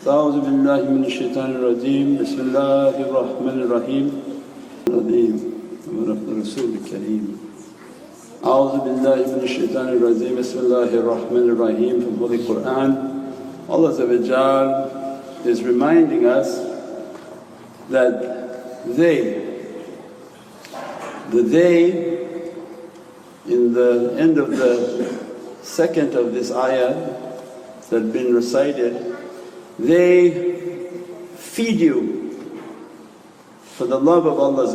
أعوذ بالله من الشيطان الرجيم بسم الله الرحمن الرحيم ورسول الكريم أعوذ بالله من الشيطان الرجيم بسم الله الرحمن الرحيم from Holy Qur'an. Allah is reminding us that the they in the end of the second of this ayah that had been recited, they feed you for the love of Allah.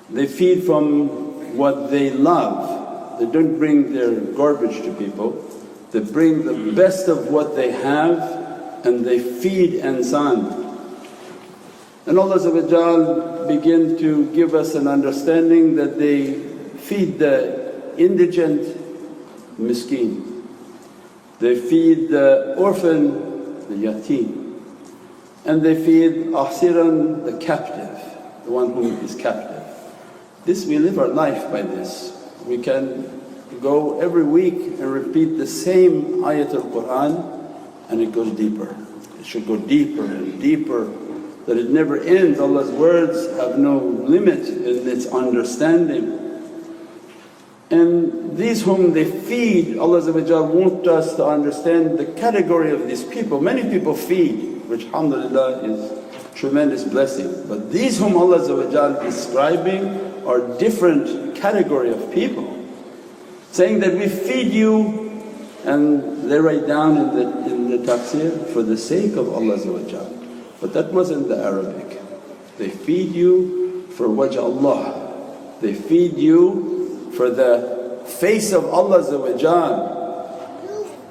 They feed from what they love. They don't bring their garbage to people, they bring the best of what they have and they feed insan. And Allah begin to give us an understanding that they feed the indigent miskeen, they feed the orphan, the yatim, and they feed ahsiran, the captive, the one who is captive. This we live our life by this. We can go every week and repeat the same ayatul Qur'an and it goes deeper. It should go deeper and deeper, that it never ends. Allah's words have no limit in its understanding. And these whom they feed, Allah wants us to understand the category of these people. Many people feed, which alhamdulillah is tremendous blessing, but these whom Allah is describing are different category of people, saying that we feed you, and they write down in the tafsir, for the sake of Allah. But that wasn't the Arabic. They feed you for wajh Allah, they feed you for the face of Allah.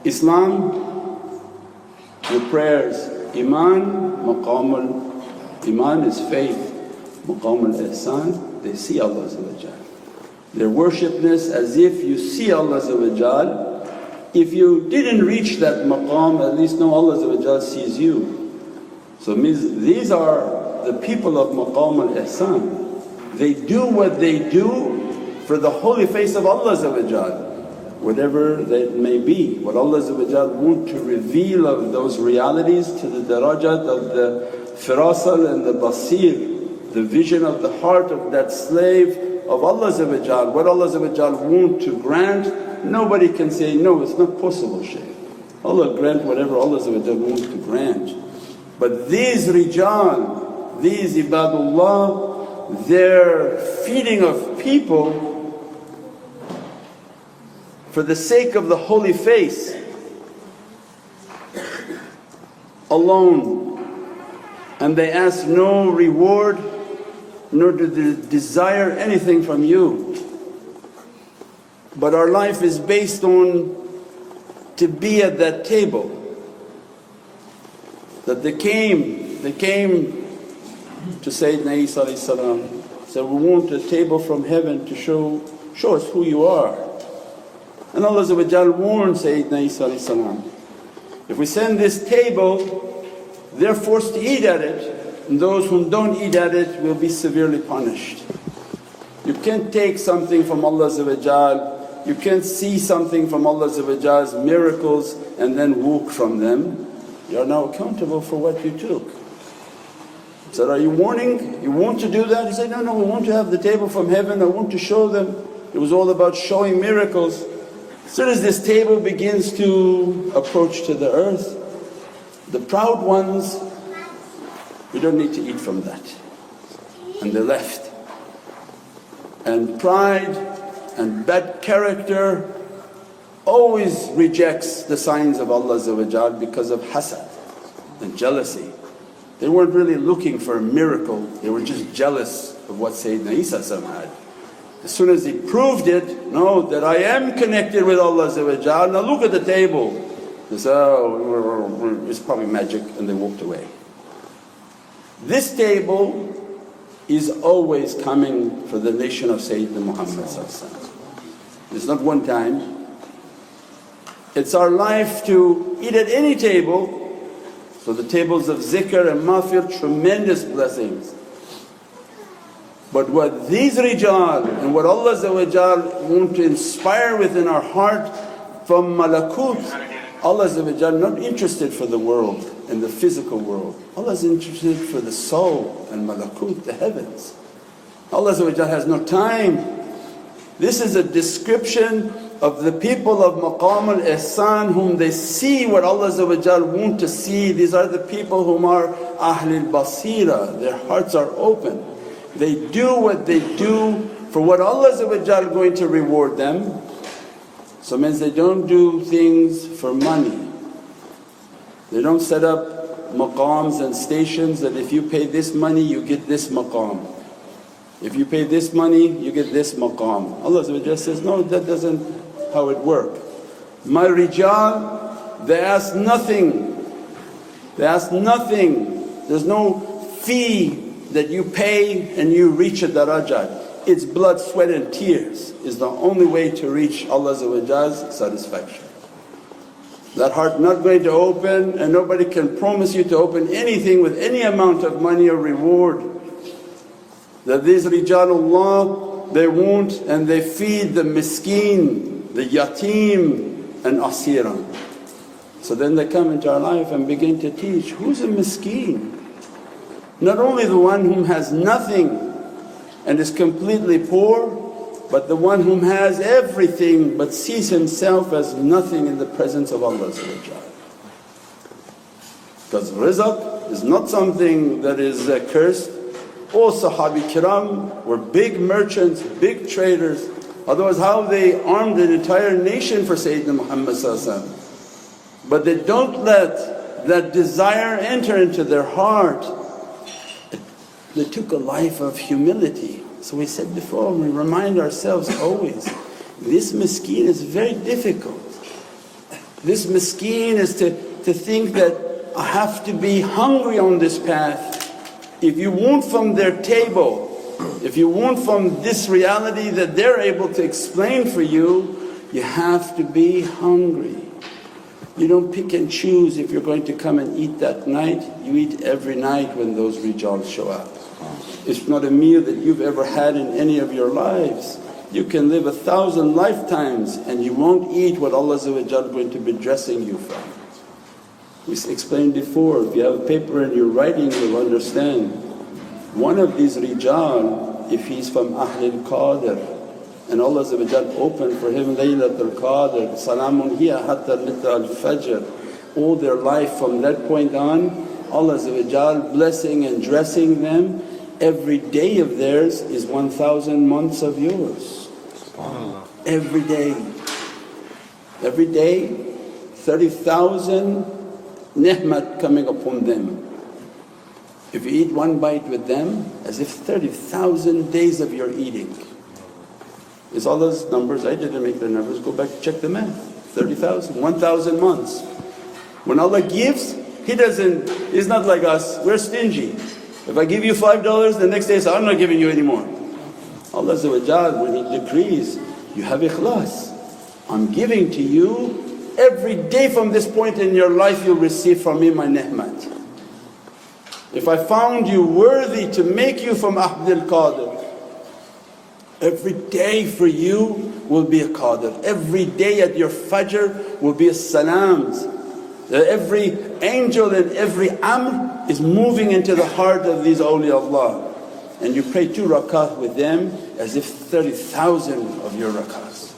Islam, your prayers, Iman, Iman is faith, Maqam al-Ihsan, they see Allah. Their worshipness as if you see Allah. If you didn't reach that maqam, at least know Allah sees you. So means these are the people of Maqam al-Ihsan. They do what they do for the holy face of Allah, whatever that may be. What Allah want to reveal of those realities to the darajat of the firasal and the basir, the vision of the heart of that slave of Allah. What Allah want to grant, nobody can say, no, it's not possible, Shaykh. Allah grant whatever Allah wants to grant. But these rijal, these ibadullah, their feeding of people for the sake of the holy face alone, and they ask no reward nor do they desire anything from you. But our life is based on to be at that table. That they came to Sayyidina Isa said, we want a table from heaven to show us who you are. And Allah warned Sayyidina Isa, if we send this table, they're forced to eat at it, and those who don't eat at it will be severely punished. You can't take something from Allah, you can't see something from Allah's miracles and then walk from them. You are now accountable for what you took. He said, are you warning? You want to do that? He said, no, we want to have the table from heaven, I want to show them. It was all about showing miracles. As soon as this table begins to approach to the earth, the proud ones, we don't need to eat from that. And they left. And pride and bad character always rejects the signs of Allah because of hasad and jealousy. They weren't really looking for a miracle, they were just jealous of what Sayyidina Isa had. As soon as he proved it, no, that I am connected with Allah, now look at the table. They said, oh, it's probably magic, and they walked away. This table is always coming for the nation of Sayyidina Muhammad. It's not one time. It's our life to eat at any table. So the tables of zikr and maghfir, tremendous blessings. But what these rijal and what Allah want to inspire within our heart from malakut, Allah not interested for the world and the physical world. Allah is interested for the soul and malakut, the heavens. Allah has no time. This is a description of the people of maqam al-ihsan whom they see what Allah want to see. These are the people whom are ahlul basira, their hearts are open. They do what they do for what Allah is going to reward them. So it means they don't do things for money. They don't set up maqams and stations that if you pay this money you get this maqam. If you pay this money you get this maqam. Allah says, no, that doesn't how it works. My rijal, they ask nothing. They ask nothing. There's no fee that you pay and you reach a darajat. It's blood, sweat and tears is the only way to reach Allah's satisfaction. That heart not going to open, and nobody can promise you to open anything with any amount of money or reward. That these rijalullah, they won't, and they feed the miskeen, the yatim and asiran. So then they come into our life and begin to teach, who's a miskeen? Not only the one whom has nothing and is completely poor, but the one whom has everything but sees himself as nothing in the presence of Allah. Because rizq is not something that is cursed. All Sahabi Kiram were big merchants, big traders, otherwise how they armed an entire nation for Sayyidina Muhammad. But they don't let that desire enter into their heart. They took a life of humility. So we said before, we remind ourselves always, this miskeen is very difficult. This miskeen is to think that I have to be hungry on this path. If you want from their table, if you want from this reality that they're able to explain for you, you have to be hungry. You don't pick and choose if you're going to come and eat that night, you eat every night when those rijals show up. It's not a meal that you've ever had in any of your lives. You can live 1,000 lifetimes and you won't eat what Allah is going to be dressing you from. We explained before, if you have a paper and you're writing you'll understand. One of these rijal, if he's from Ahlul Qadr and Allah opened for him Laylatul Qadr, Salamun hiya hatta litla al-fajr, all their life from that point on, Allah blessing and dressing them, every day of theirs is 1,000 months of yours. Every day. Every day 30,000 ni'mat coming upon them. If you eat one bite with them, as if 30,000 days of your eating. It's all those numbers, I didn't make the numbers, go back check the math. 30,000, 1,000 months. When Allah gives, He's not like us, we're stingy. If I give you $5 the next day say, I'm not giving you anymore. Allah when He decrees, you have ikhlas. I'm giving to you, every day from this point in your life you'll receive from me my ni'mat. If I found you worthy to make you from Ahlul Qadr, every day for you will be a qadr. Every day at your fajr will be a salams. Every angel and every amr is moving into the heart of these awliyaullah. And you pray 2 rakat with them as if 30,000 of your rakats.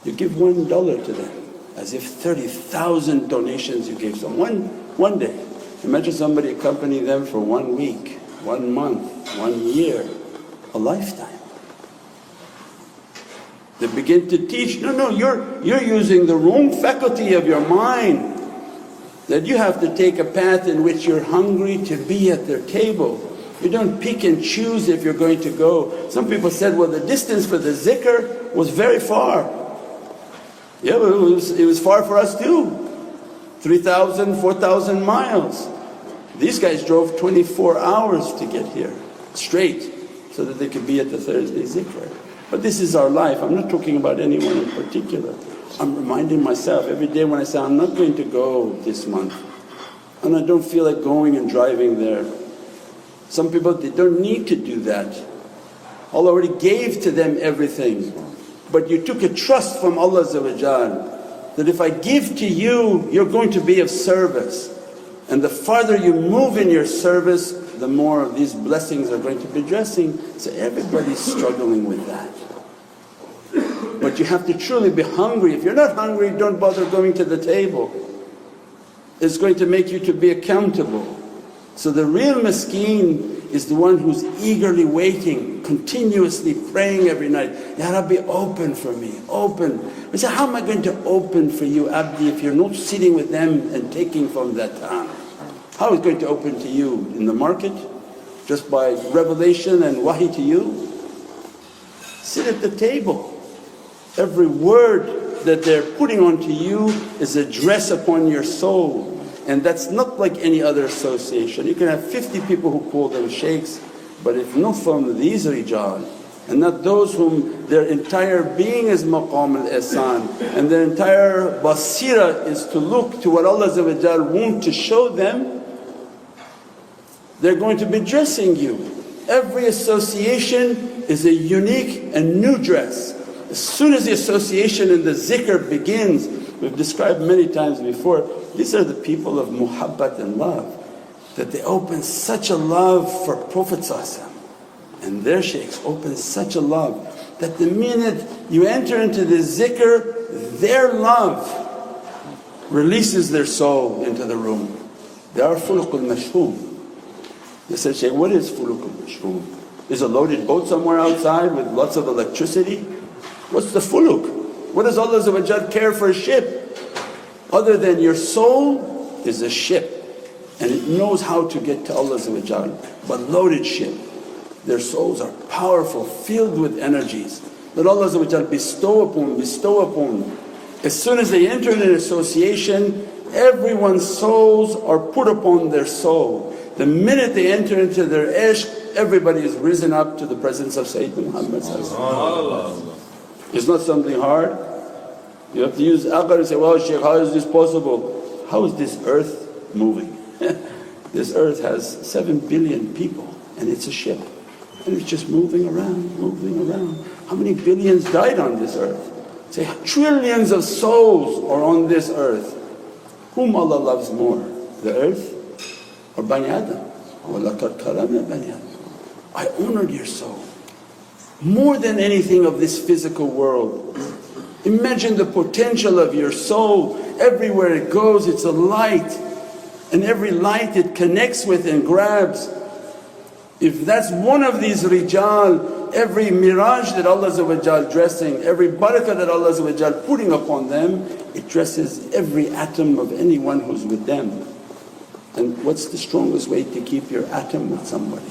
You give $1 to them as if 30,000 donations you gave them one day. Imagine somebody accompany them for 1 week, 1 month, 1 year, a lifetime. They begin to teach, no, you're using the wrong faculty of your mind. That you have to take a path in which you're hungry to be at their table. You don't pick and choose if you're going to go. Some people said, well the distance for the zikr was very far. Yeah, but it was far for us too. 3,000, 4,000 miles. These guys drove 24 hours to get here, straight, so that they could be at the Thursday zikr. But this is our life, I'm not talking about anyone in particular. I'm reminding myself every day when I say, I'm not going to go this month and I don't feel like going and driving there. Some people, they don't need to do that. Allah already gave to them everything. But you took a trust from Allah that if I give to you, you're going to be of service. And the farther you move in your service, the more of these blessings are going to be addressing. So everybody's struggling with that. But you have to truly be hungry. If you're not hungry, don't bother going to the table. It's going to make you to be accountable. So the real miskeen is the one who's eagerly waiting, continuously praying every night, Ya Rabbi, open for me, open. We say, how am I going to open for you, Abdi, if you're not sitting with them and taking from that time? How is it going to open to you? In the market? Just by revelation and wahi to you? Sit at the table. Every word that they're putting onto you is a dress upon your soul. And that's not like any other association. You can have 50 people who call them shaykhs, but if not from these rijal and not those whom their entire being is maqam al-ihsan and their entire basira is to look to what Allah wants to show them, they're going to be dressing you. Every association is a unique and new dress. As soon as the association and the zikr begins, we've described many times before, these are the people of muhabbat and love, that they open such a love for Prophet and their shaykhs open such a love that the minute you enter into the zikr, their love releases their soul into the room. They are fulukul mashhoom. They said, Shaykh, what is fulukul mashhoom? Is a loaded boat somewhere outside with lots of electricity? What's the fuluk? What does Allah care for a ship? Other than your soul is a ship and it knows how to get to Allah, but loaded ship. Their souls are powerful, filled with energies that Allah bestow upon. As soon as they enter in an association, everyone's souls are put upon their soul. The minute they enter into their ishq, everybody is risen up to the presence of Sayyidina Muhammad. It's not something hard. You have to use aql and say, well Shaykh, how is this possible? How is this earth moving? This earth has 7 billion people and it's a ship and it's just moving around. How many billions died on this earth? Say trillions of souls are on this earth. Whom Allah loves more? The earth or Bani Adam? وَلَقَدْ كَرَمْنَا بَنِي آدَمَ. I honored your soul more than anything of this physical world. Imagine the potential of your soul. Everywhere it goes it's a light, and every light it connects with and grabs. If that's one of these rijal, every miraj that Allah dressing, every barakah that Allah putting upon them, it dresses every atom of anyone who's with them. And what's the strongest way to keep your atom with somebody?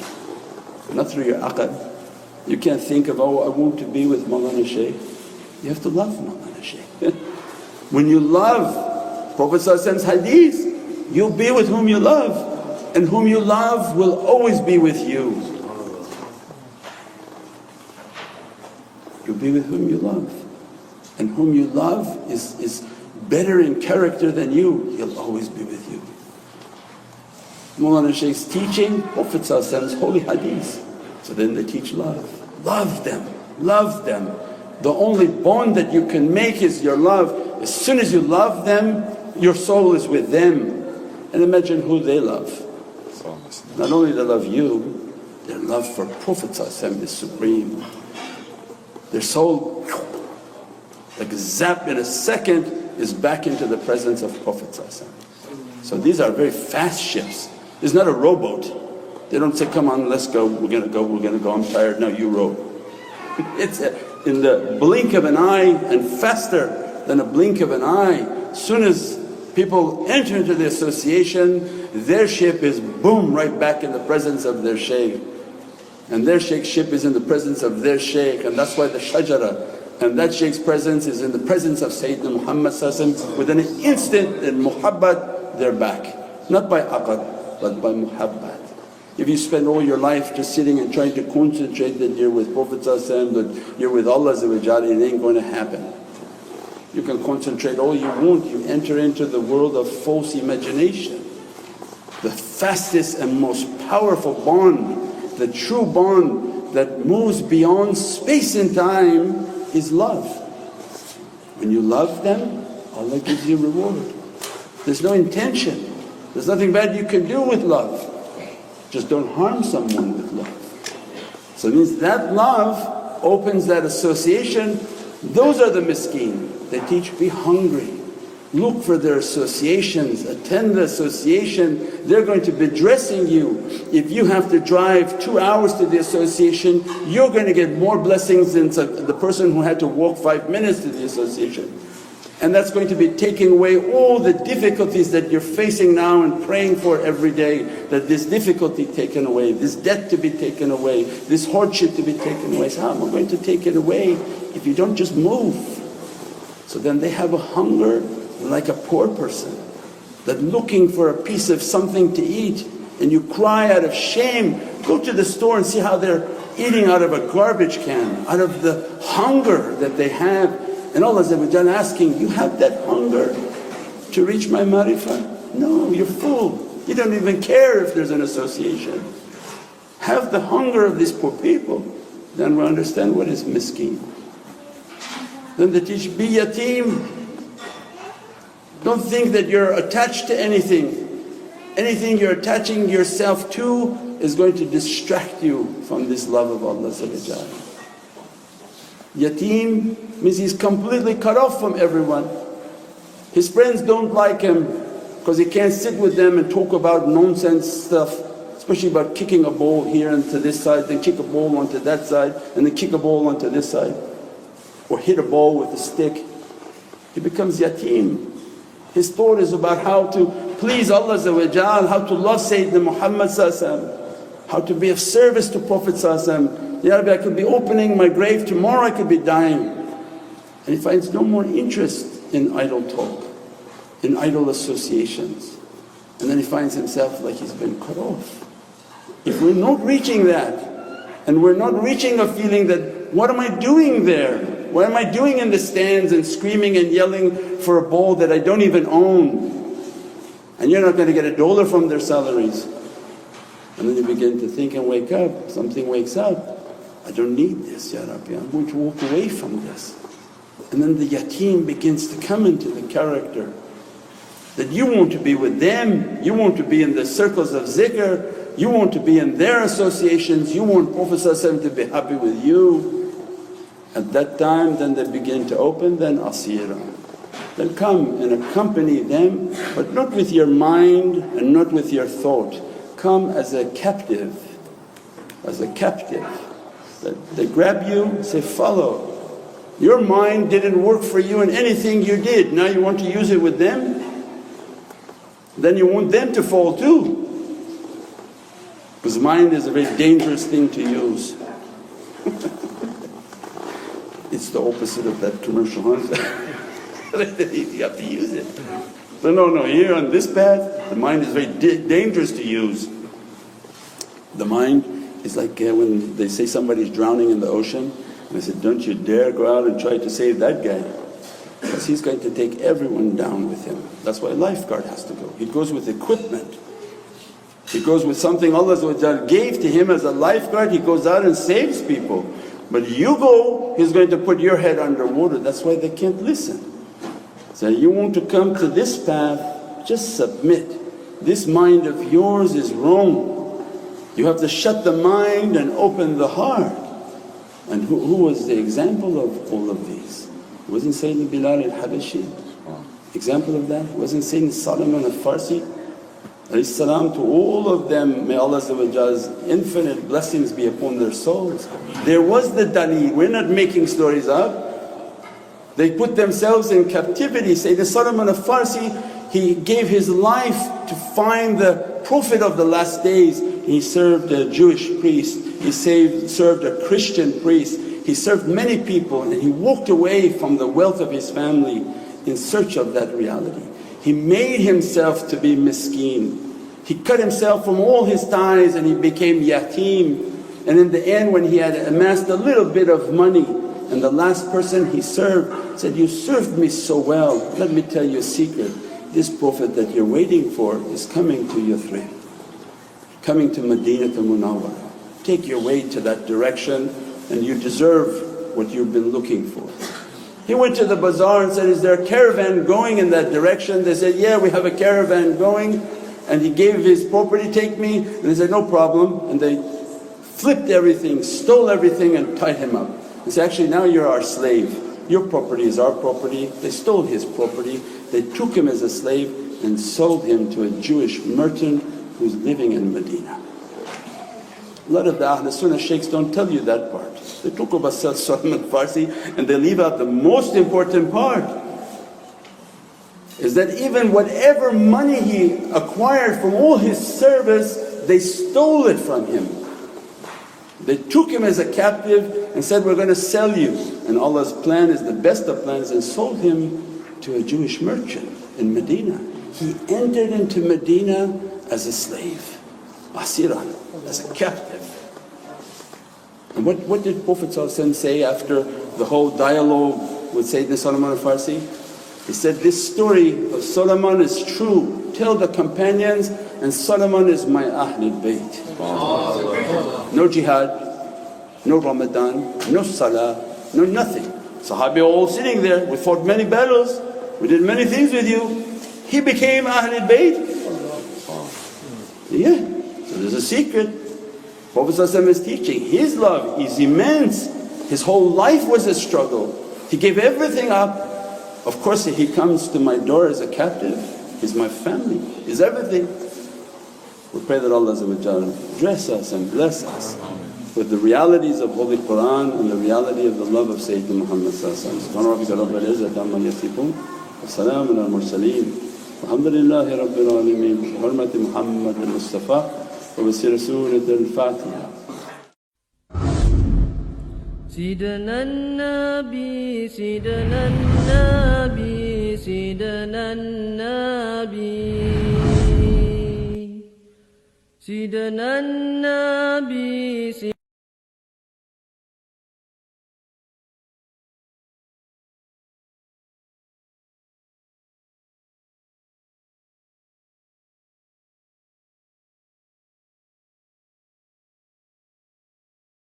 Not through your aqad. You can't think of, oh I want to be with Mawlana Shaykh. You have to love Mawlana Shaykh. When you love Prophet's hadith, you'll be with whom you love, and whom you love will always be with you. You'll be with whom you love, and whom you love is better in character than you, he'll always be with you. Mawlana Shaykh's teaching Prophet's holy hadith. So then they teach love. Love them, love them. The only bond that you can make is your love. As soon as you love them, your soul is with them. And imagine who they love. Not only they love you, their love for Prophet is supreme. Their soul, like a zap in a second, is back into the presence of Prophet. So these are very fast ships. It's not a rowboat. They don't say, come on let's go, we're going to go, I'm tired, now you row. It's in the blink of an eye and faster than a blink of an eye. As soon as people enter into the association, their ship is boom right back in the presence of their shaykh. And their shaykh's ship is in the presence of their shaykh, and that's why the shajara and that shaykh's presence is in the presence of Sayyidina Muhammad. Within an instant in muhabbat they're back. Not by aqad but by muhabbat. If you spend all your life just sitting and trying to concentrate that you're with Prophet that you're with Allah, it ain't going to happen. You can concentrate all you want, you enter into the world of false imagination. The fastest and most powerful bond, the true bond that moves beyond space and time is love. When you love them, Allah gives you reward. There's no intention, there's nothing bad you can do with love, just don't harm someone with love. So it means that love opens that association. Those are the miskeen. They teach, be hungry, look for their associations, attend the association. They're going to be dressing you. If you have to drive 2 hours to the association, you're going to get more blessings than the person who had to walk 5 minutes to the association. And that's going to be taking away all the difficulties that you're facing now and praying for every day, that this difficulty taken away, this debt to be taken away, this hardship to be taken away. So how am I going to take it away if you don't just move? So then they have a hunger like a poor person, that looking for a piece of something to eat, and you cry out of shame. Go to the store and see how they're eating out of a garbage can, out of the hunger that they have. And Allah asking, you have that hunger to reach my marifah? No, you're full. You don't even care if there's an association. Have the hunger of these poor people, then we understand what is miskeen. Then they teach, be yatim. Don't think that you're attached to anything. Anything you're attaching yourself to is going to distract you from this love of Allah. Yatim means he's completely cut off from everyone. His friends don't like him because he can't sit with them and talk about nonsense stuff, especially about kicking a ball here and to this side, then kick a ball onto that side and then kick a ball onto this side, or hit a ball with a stick. He becomes yatim. His thought is about how to please Allah, how to love Sayyidina Muhammad, how to be of service to Prophet. Ya Rabbi, I could be opening my grave tomorrow, I could be dying. And he finds no more interest in idle talk, in idle associations. And then he finds himself like he's been cut off. If we're not reaching that, and we're not reaching a feeling that, what am I doing there? What am I doing in the stands and screaming and yelling for a ball that I don't even own? And you're not going to get $1 from their salaries. And then you begin to think and wake up, something wakes up, I don't need this, Ya Rabbi, I'm going to walk away from this. And then the yatim begins to come into the character, that you want to be with them, you want to be in the circles of zikr, you want to be in their associations, you want Prophet to be happy with you. At that time then they begin to open, then asira. Then come and accompany them, but not with your mind and not with your thought. Come as a captive, as a captive. They grab you, say, follow. Your mind didn't work for you in anything you did, now you want to use it with them? Then you want them to fall too. Because mind is a very dangerous thing to use. It's the opposite of that commercial, huh? You have to use it. But no, here on this path, the mind is very dangerous to use. The mind is like when they say somebody's drowning in the ocean, and I said, don't you dare go out and try to save that guy, because he's going to take everyone down with him. That's why a lifeguard has to go. He goes with equipment. He goes with something Allah gave to him as a lifeguard, he goes out and saves people. But you go, he's going to put your head underwater. That's why they can't listen. So you want to come to this path, just submit. This mind of yours is wrong. You have to shut the mind and open the heart. And who was the example of all of these? Wasn't Sayyidina Bilal al-Habashi example of that? Wasn't Sayyidina Solomon al-Farsi salam to all of them, may Allah's infinite blessings be upon their souls. There was the daleel, we're not making stories up. They put themselves in captivity. Sayyidina Solomon al-Farsi, he gave his life to find the Prophet of the last days. He served a Jewish priest, he served a Christian priest, he served many people, and he walked away from the wealth of his family in search of that reality. He made himself to be miskeen. He cut himself from all his ties and he became yatim. And in the end, when he had amassed a little bit of money, and the last person he served said, you served me so well, let me tell you a secret. This Prophet that you're waiting for is coming to Yathrib, coming to Madinah Munawwarah. Take your way to that direction and you deserve what you've been looking for. He went to the bazaar and said, is there a caravan going in that direction? They said, yeah, we have a caravan going. And he gave his property, take me. And they said, no problem. And they flipped everything, stole everything and tied him up. He said, actually now you're our slave. Your property is our property. They stole his property. They took him as a slave and sold him to a Jewish merchant who's living in Medina. A lot of the Ahl Sunnah shaykhs don't tell you that part. They talk about Solomon Farsi and they leave out the most important part, is that even whatever money he acquired from all his service, they stole it from him. They took him as a captive and said, we're going to sell you. And Allah's plan is the best of plans, and sold him to a Jewish merchant in Medina. He entered into Medina as a slave, asiran, as a captive. And what did Prophet say after the whole dialogue with Sayyidina Solomon al-Farsi? He said, this story of Solomon is true, tell the companions, and Solomon is my Ahlul Bayt. No jihad, no Ramadan, no salah, no nothing. Sahabi are all sitting there, we fought many battles, we did many things with you. He became Ahlul Bayt. Yeah, so there's a secret. Prophet is teaching, his love is immense. His whole life was a struggle. He gave everything up. Of course he comes to my door as a captive, he's my family, he's everything. We pray that Allah dress us and bless us with the realities of Holy Qur'an and the reality of the love of Sayyidina Muhammad. Subhana rabbika rabbil izzati amma yasifoon wa salaamun al mursaleen walhamdulillahi rabbil alameen bi hurmati Muhammad al-Mustafa wa bi sirri Surat al-Fatiha. سيدنا النبي سيدنا النبي سيدنا النبي سيدنا النبي